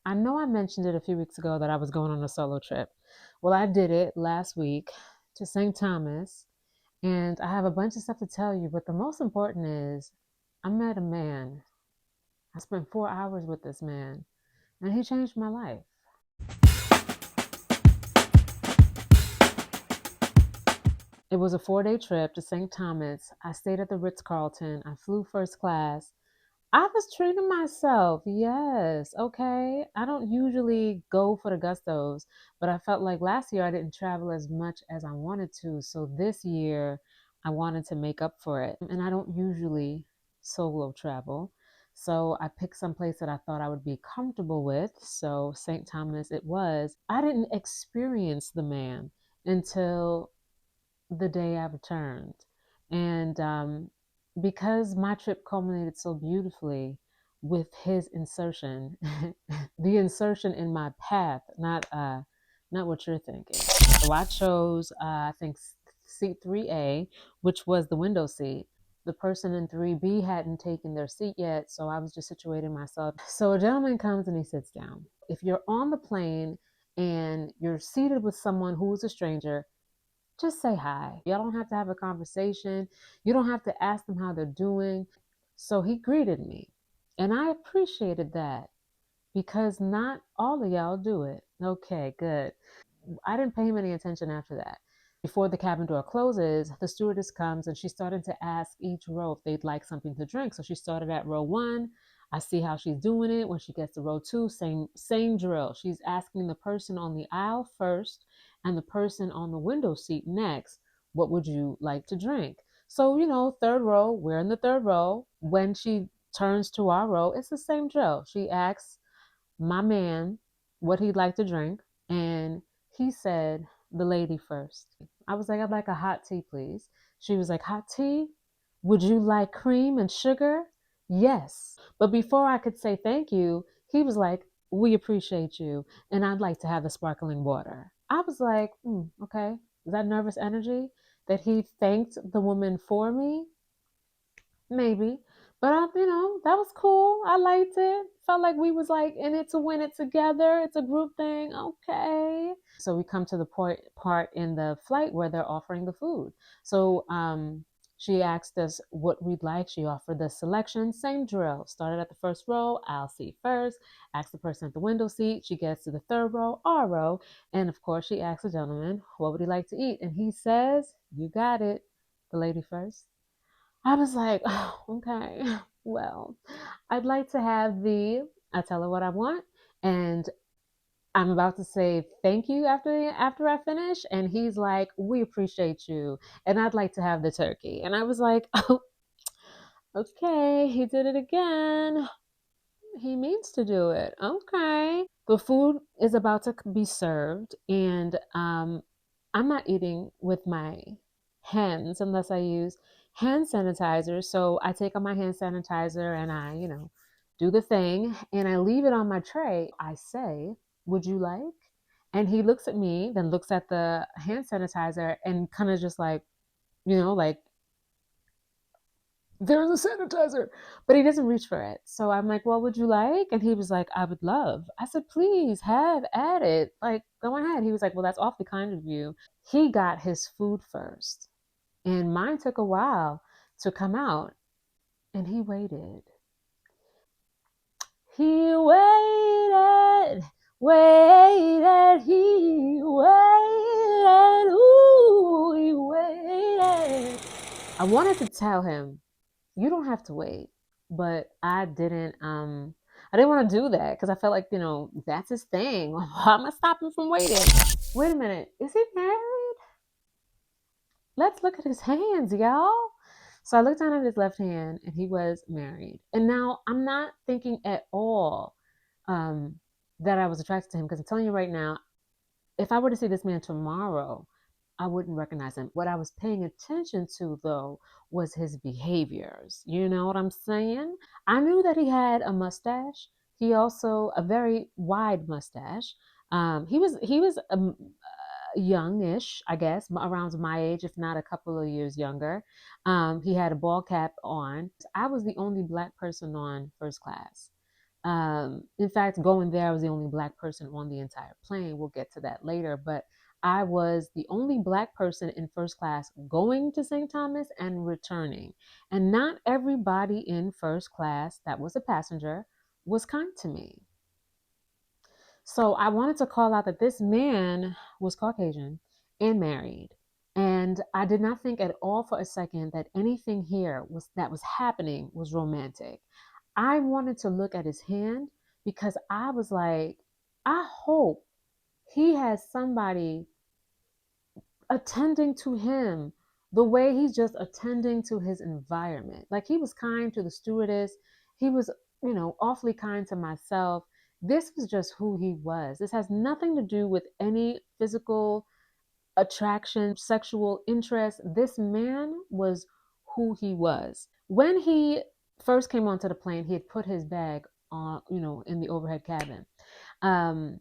I know I mentioned it a few weeks ago that I was going on a solo trip. Well, I did it last week to St. Thomas, and I have a bunch of stuff to tell you, but the most important is I met a man. I spent 4 hours with this man, and he changed my life. It was a 4 day trip to St. Thomas. I stayed at the Ritz Carlton. I flew first class. I was treating myself. Yes. Okay. I don't usually go for the gustos, but I felt like last year I didn't travel as much as I wanted to. So this year I wanted to make up for it. And I don't usually solo travel. So I picked some place that I thought I would be comfortable with. So St. Thomas it was. I didn't experience the man until the day I returned. And because my trip culminated so beautifully with his insertion, the insertion in my path, not what you're thinking. So I chose, I think, seat 3A, which was the window seat. The person in 3B hadn't taken their seat yet, so I was just situating myself. So a gentleman comes and he sits down. If you're on the plane and you're seated with someone who is a stranger, just say hi. Y'all don't have to have a conversation. You don't have to ask them how they're doing. So he greeted me. And I appreciated that because not all of y'all do it. Okay, good. I didn't pay him any attention after that. Before the cabin door closes, the stewardess comes and she started to ask each row if they'd like something to drink. So she started at row one. I see how she's doing it. When she gets to row two, same drill. She's asking the person on the aisle first and the person on the window seat next, what would you like to drink? So, third row, we're in the third row. When she turns to our row, it's the same drill. She asks my man what he'd like to drink, and he said the lady first. I was like, I'd like a hot tea, please. She was like, hot tea? Would you like cream and sugar? Yes. But before I could say thank you, he was like, we appreciate you, and I'd like to have the sparkling water. I was like, okay. Is that nervous energy that he thanked the woman for me? Maybe. But that was cool. I liked it. Felt like we was like in it to win it together. It's a group thing. Okay. So we come to the part in the flight where they're offering the food. So she asked us what we'd like. She offered the selection. Same drill. Started at the first row. I'll see first. Asked the person at the window seat. She gets to the third row, our row. And of course, she asks the gentleman, what would he like to eat? And he says, you got it. The lady first. I was like, oh, okay, well, I'd like to have I tell her what I want, and I'm about to say thank you after I finish, and he's like, we appreciate you, and I'd like to have the turkey. And I was like, oh, okay, he did it again. He means to do it. Okay. The food is about to be served, and I'm not eating with my hands unless I use hand sanitizer. So I take on my hand sanitizer and I, do the thing and I leave it on my tray. I say, would you like? And he looks at me, then looks at the hand sanitizer and kind of just like, like there's a sanitizer, but he doesn't reach for it. So I'm like, well, would you like? And he was like, I would love. I said, please have at it. Like, go ahead. He was like, well, that's awfully kind of you. He got his food first, and mine took a while to come out, and he waited. He waited, waited, he waited, ooh, he waited. I wanted to tell him, you don't have to wait. But I didn't want to do that because I felt like, that's his thing. Why am I stopping from waiting? Wait a minute. Is he married? Let's look at his hands, y'all. So I looked down at his left hand and he was married. And now I'm not thinking at all um, that I was attracted to him because I'm telling you right now, if I were to see this man tomorrow, I wouldn't recognize him. What I was paying attention to, though, was his behaviors. You know what I'm saying? I knew that he had a mustache. He also a very wide mustache. He was youngish, I guess, around my age, if not a couple of years younger. He had a ball cap on. I was the only black person on first class. In fact, going there, I was the only black person on the entire plane. We'll get to that later. But I was the only black person in first class going to St. Thomas and returning. And not everybody in first class that was a passenger was kind to me. So I wanted to call out that this man was Caucasian and married. And I did not think at all for a second that anything here was that was happening was romantic. I wanted to look at his hand because I was like, I hope he has somebody attending to him the way he's just attending to his environment. Like he was kind to the stewardess, he was, awfully kind to myself. This was just who he was. This has nothing to do with any physical attraction, sexual interest. This man was who he was. When he first came onto the plane, he had put his bag on, in the overhead cabin. Um,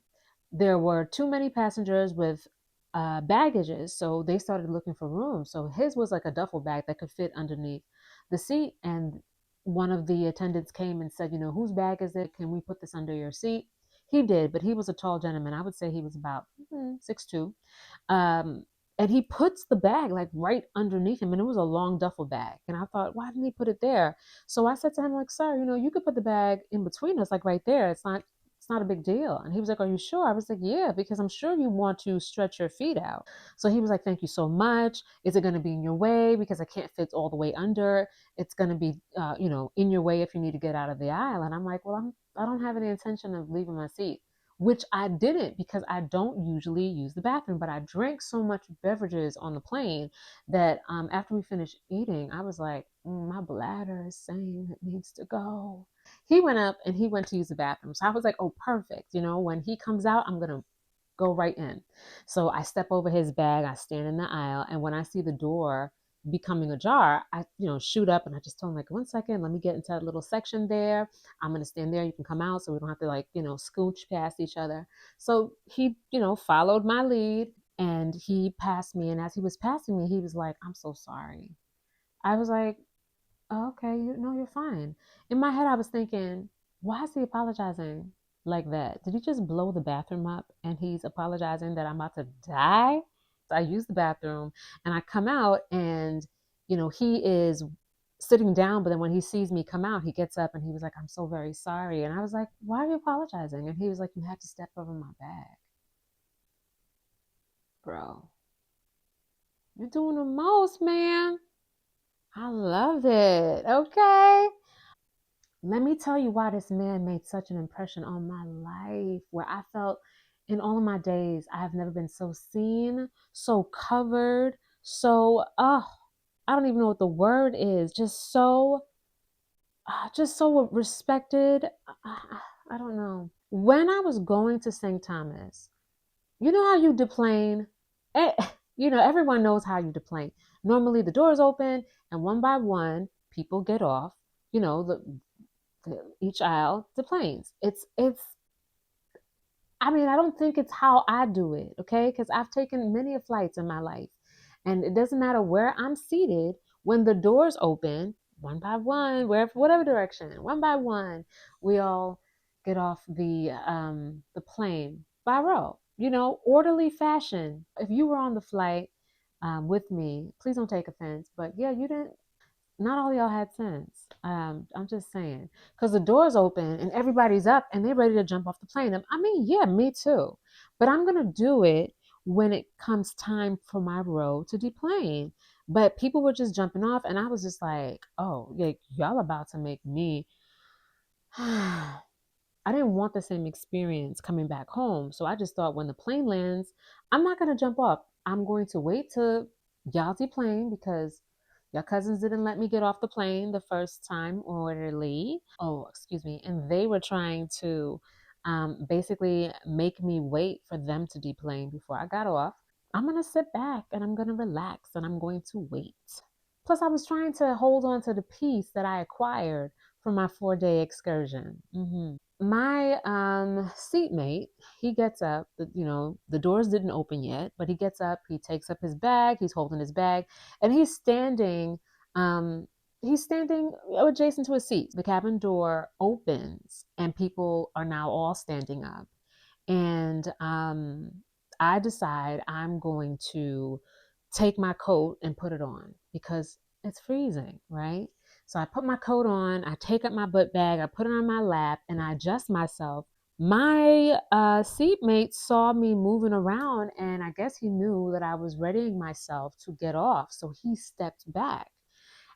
there were too many passengers with baggages, so they started looking for room. So his was like a duffel bag that could fit underneath the seat. And one of the attendants came and said, whose bag is it? Can we put this under your seat? He did, but he was a tall gentleman. I would say he was about 6'2". Um, and he puts the bag like right underneath him, and it was a long duffel bag. And I thought, why didn't he put it there? So I said to him, like, sir, you could put the bag in between us, like right there. It's not a big deal. And he was like, are you sure? I was like, yeah, because I'm sure you want to stretch your feet out. So he was like, thank you so much. Is it going to be in your way? Because I can't fit all the way under. It's going to be, in your way if you need to get out of the aisle. And I'm like, well, I don't have any intention of leaving my seat, which I didn't because I don't usually use the bathroom. But I drank so much beverages on the plane that after we finished eating, I was like, my bladder is saying it needs to go. He went up and he went to use the bathroom. So I was like, oh, perfect. When he comes out, I'm going to go right in. So I step over his bag, I stand in the aisle, and when I see the door becoming ajar, I, shoot up and I just told him, like, 1 second, let me get into that little section there. I'm gonna stand there, you can come out so we don't have to, like, scooch past each other. So he, followed my lead and he passed me. And as he was passing me, he was like, I'm so sorry. I was like, oh, okay, you're fine. In my head, I was thinking, why is he apologizing like that? Did he just blow the bathroom up and he's apologizing that I'm about to die? So I use the bathroom and I come out and, he is sitting down, but then when he sees me come out, he gets up and he was like, I'm so very sorry. And I was like, why are you apologizing? And he was like, you had to step over my bag. Bro, you're doing the most, man. I love it. Okay. Let me tell you why this man made such an impression on my life, where I felt in all of my days, I have never been so seen, so covered, so, I don't even know what the word is, just so respected. I don't know. When I was going to St. Thomas, you know how you deplane? Eh, everyone knows how you deplane. Normally the doors open and one by one people get off. Each aisle to planes. It's I mean, I don't think it's how I do it, okay? Because I've taken many of flights in my life. And it doesn't matter where I'm seated, when the doors open, one by one, wherever whatever direction, one by one, we all get off the plane by row. Orderly fashion. If you were on the flight with me, please don't take offense, but yeah, you didn't not all y'all had sense. I'm just saying, because the doors open and everybody's up and they're ready to jump off the plane. I mean, yeah, me too. But I'm gonna do it when it comes time for my row to deplane. But people were just jumping off, and I was just like, oh, yeah, y'all about to make me. I didn't want the same experience coming back home. So I just thought when the plane lands, I'm not going to jump off. I'm going to wait till y'all deplane because your cousins didn't let me get off the plane the first time orderly. Oh, excuse me. And they were trying to basically make me wait for them to deplane before I got off. I'm going to sit back and I'm going to relax and I'm going to wait. Plus, I was trying to hold on to the peace that I acquired from my 4-day excursion. My seatmate, he gets up. The doors didn't open yet, but he gets up. He takes up his bag. He's holding his bag, and he's standing. He's standing adjacent to a seat. The cabin door opens, and people are now all standing up. And I decide I'm going to take my coat and put it on because it's freezing, right? So I put my coat on, I take up my book bag, I put it on my lap, and I adjust myself. My seatmate saw me moving around, and I guess he knew that I was readying myself to get off. So he stepped back.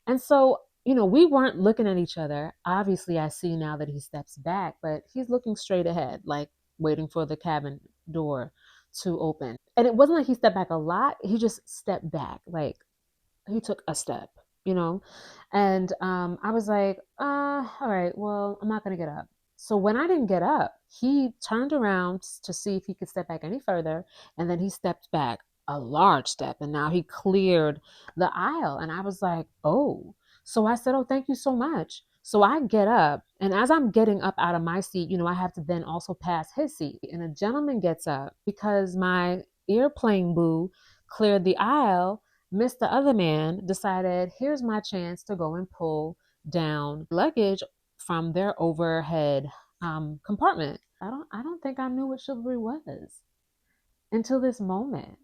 And so, we weren't looking at each other. Obviously, I see now that he steps back, but he's looking straight ahead, like waiting for the cabin door to open. And it wasn't like he stepped back a lot, he just stepped back, like he took a step, you know? And I was like, all right, well, I'm not going to get up. So when I didn't get up, he turned around to see if he could step back any further. And then he stepped back a large step. And now he cleared the aisle. And I was like, oh. So I said, oh, thank you so much. So I get up. And as I'm getting up out of my seat, I have to then also pass his seat. And a gentleman gets up because my airplane boo cleared the aisle. Mr. Other Man decided, here's my chance to go and pull down luggage from their overhead compartment. I don't think I knew what chivalry was until this moment.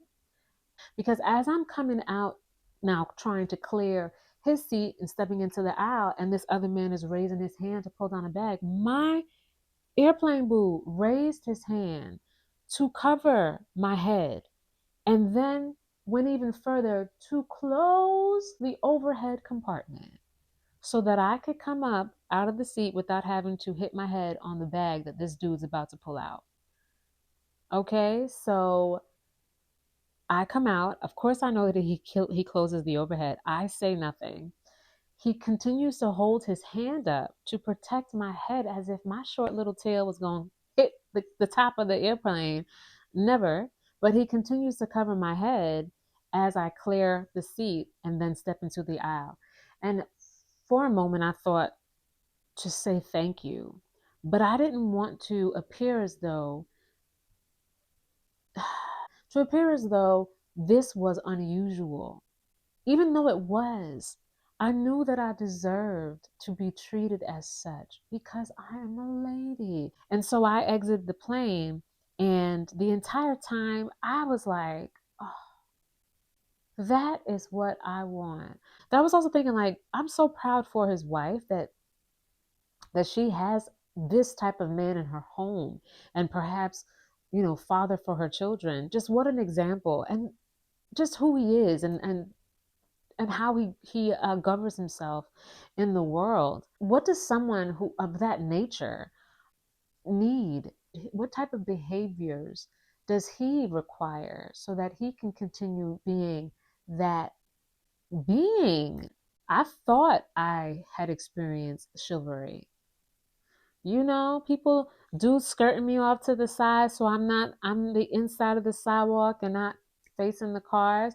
Because as I'm coming out now trying to clear his seat and stepping into the aisle, and this other man is raising his hand to pull down a bag, my airplane boo raised his hand to cover my head and then went even further to close the overhead compartment so that I could come up out of the seat without having to hit my head on the bag that this dude's about to pull out. Okay, so I come out. Of course, I know that he closes the overhead. I say nothing. He continues to hold his hand up to protect my head as if my short little tail was going to hit the top of the airplane. Never. But he continues to cover my head as I clear the seat and then step into the aisle. And for a moment, I thought to say thank you. But I didn't want to appear as though this was unusual. Even though it was, I knew that I deserved to be treated as such because I am a lady. And so I exited the plane, and the entire time I was like, oh, that is what I want. That I was also thinking, like, I'm so proud for his wife that she has this type of man in her home, and perhaps, father for her children. Just what an example, and just who he is, and how he governs himself in the world. What does someone who of that nature need? What type of behaviors does he require so that he can continue being that being? I thought I had experienced chivalry. People do skirting me off to the side, so I'm the inside of the sidewalk and not facing the cars.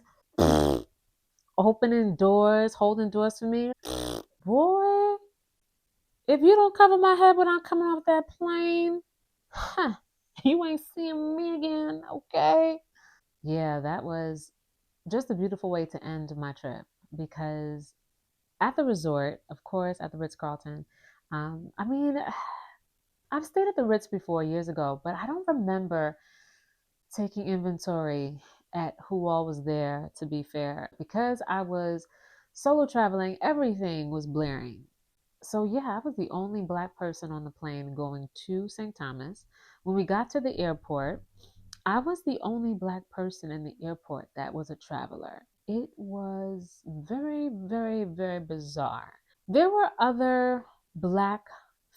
Opening doors, holding doors for me. Boy, if you don't cover my head when I'm coming off that plane, huh, you ain't seeing me again, okay? Yeah, that was just a beautiful way to end my trip because at the resort, of course, at the Ritz Carlton, I mean, I've stayed at the Ritz before years ago, but I don't remember taking inventory at who all was there, to be fair. Because I was solo traveling, everything was blaring. So, yeah, I was the only Black person on the plane going to St. Thomas. When we got to the airport, I was the only Black person in the airport that was a traveler. It was very, very, very bizarre. There were other Black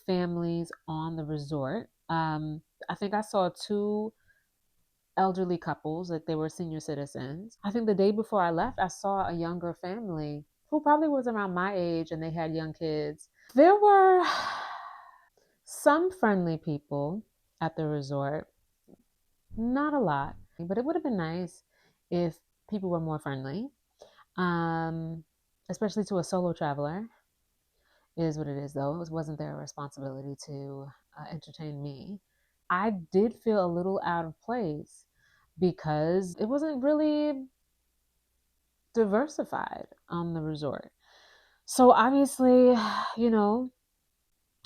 families on the resort. I think I saw two elderly couples, like they were senior citizens. I think the day before I left, I saw a younger family who probably was around my age and they had young kids. There were some friendly people at the resort, not a lot, but it would have been nice if people were more friendly, um, especially to a solo traveler. It is what it is, though. It wasn't their responsibility to entertain me. I did feel a little out of place because it wasn't really diversified on the resort. So obviously, you know,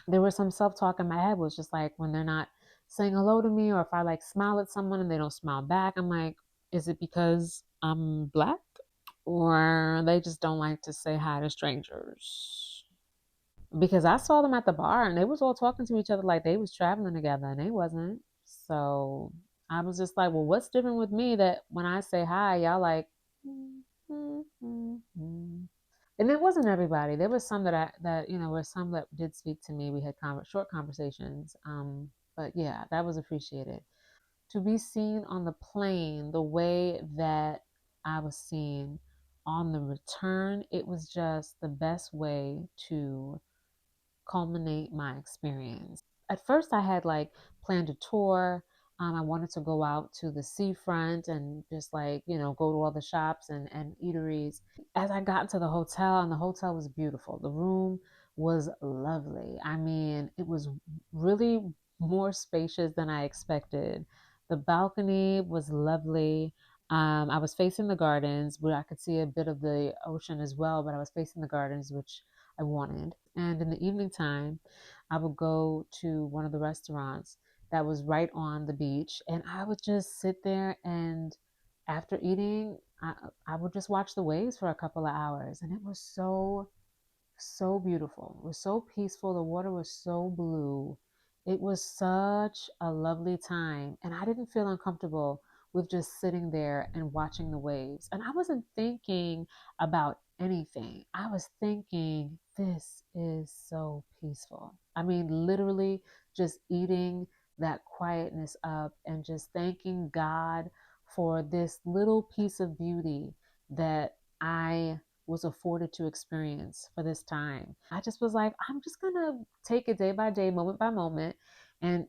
there was some self talk in my head was just like when they're not saying hello to me, or if I like smile at someone and they don't smile back, I'm like, is it because I'm black? Or they just don't like to say hi to strangers? Because I saw them at the bar and they was all talking to each other like they was traveling together and they wasn't. So I was just like, well, what's different with me that when I say hi, y'all like, mm, mm, mm, mm. And it wasn't everybody. There was some that were some that did speak to me. We had short conversations. But yeah, that was appreciated. To be seen on the plane the way that I was seen on the return, it was just the best way to culminate my experience. At first, I had like planned a tour. I wanted to go out to the seafront and just like, go to all the shops and eateries. As I got into the hotel, and the hotel was beautiful, the room was lovely. I mean, it was really more spacious than I expected. The balcony was lovely. I was facing the gardens where I could see a bit of the ocean as well, but I was facing the gardens, which I wanted. And in the evening time, I would go to one of the restaurants that was right on the beach, and I would just sit there and after eating, I would just watch the waves for a couple of hours, and it was so beautiful. It was so peaceful. The water was so blue. It was such a lovely time. And I didn't feel uncomfortable with just sitting there and watching the waves. And I wasn't thinking about anything. I was thinking, this is so peaceful. I mean, literally just eating that quietness up and just thanking God for this little piece of beauty that I was afforded to experience for this time. I just was like, I'm just going to take it day by day, moment by moment. And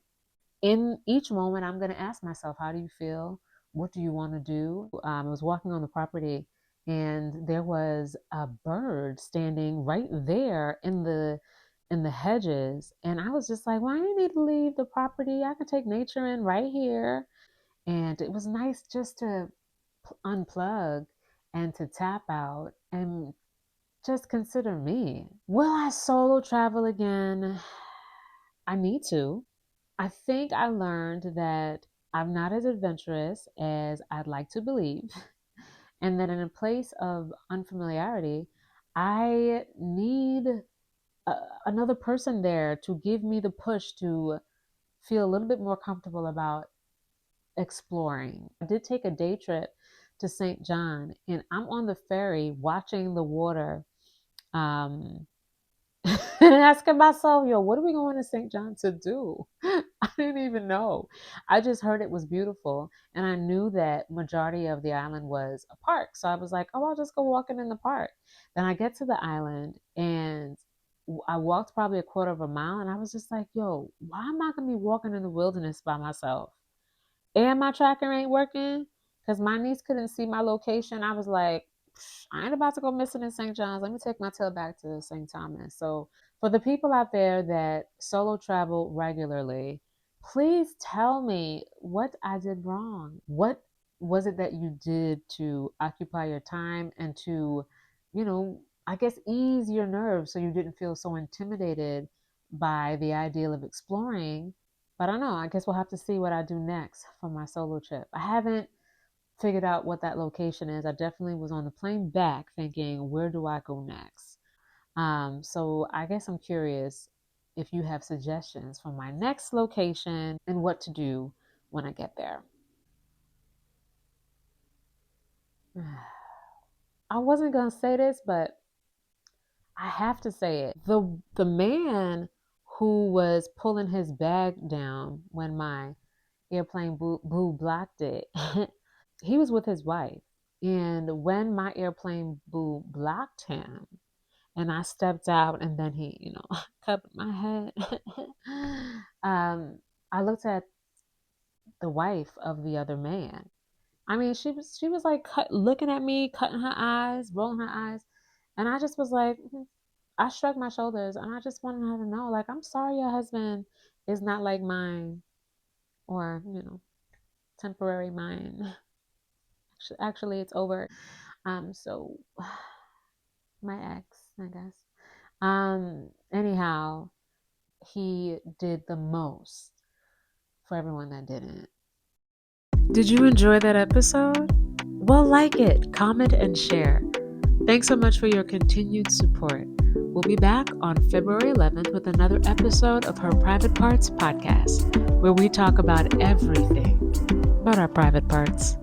in each moment, I'm going to ask myself, how do you feel? What do you want to do? I was walking on the property and there was a bird standing right there in the hedges, and I was just like, well, I don't need to leave the property. I can take nature in right here. And it was nice just to unplug and to tap out and just consider me. Will I solo travel again? I need to. I think I learned that I'm not as adventurous as I'd like to believe, and that in a place of unfamiliarity, I need another person there to give me the push to feel a little bit more comfortable about exploring. I did take a day trip to St. John, and I'm on the ferry watching the water, um, and asking myself, yo, what are we going to St. John to do? I didn't even know. I just heard it was beautiful, and I knew that majority of the island was a park. So I was like, oh, I'll just go walking in the park. Then I get to the island, and I walked probably a quarter of a mile, and I was just like, yo, why am I going to be walking in the wilderness by myself? And my tracker ain't working because my niece couldn't see my location. I was like, I ain't about to go missing in St. John's. Let me take my tail back to St. Thomas. So, for the people out there that solo travel regularly, please tell me what I did wrong. What was it that you did to occupy your time and to, I guess ease your nerves so you didn't feel so intimidated by the ideal of exploring? But I don't know. I guess we'll have to see what I do next for my solo trip. I haven't figured out what that location is. I definitely was on the plane back thinking, where do I go next? So I guess I'm curious if you have suggestions for my next location and what to do when I get there. I wasn't gonna say this, but I have to say it. The man who was pulling his bag down when my airplane blue blocked it, he was with his wife. And when my airplane boo blocked him and I stepped out and then he, covered my head, I looked at the wife of the other man. I mean, she was like looking at me, cutting her eyes, rolling her eyes. And I just was like, I shrugged my shoulders and I just wanted her to know, like, I'm sorry your husband is not like mine, or, temporary mine. Actually, it's over. So my ex. I guess. Anyhow, he did the most for everyone that didn't. Did you enjoy that episode? Well, like it, comment, and share. Thanks so much for your continued support. We'll be back on February 11th with another episode of Her Private Parts podcast, where we talk about everything about our private parts.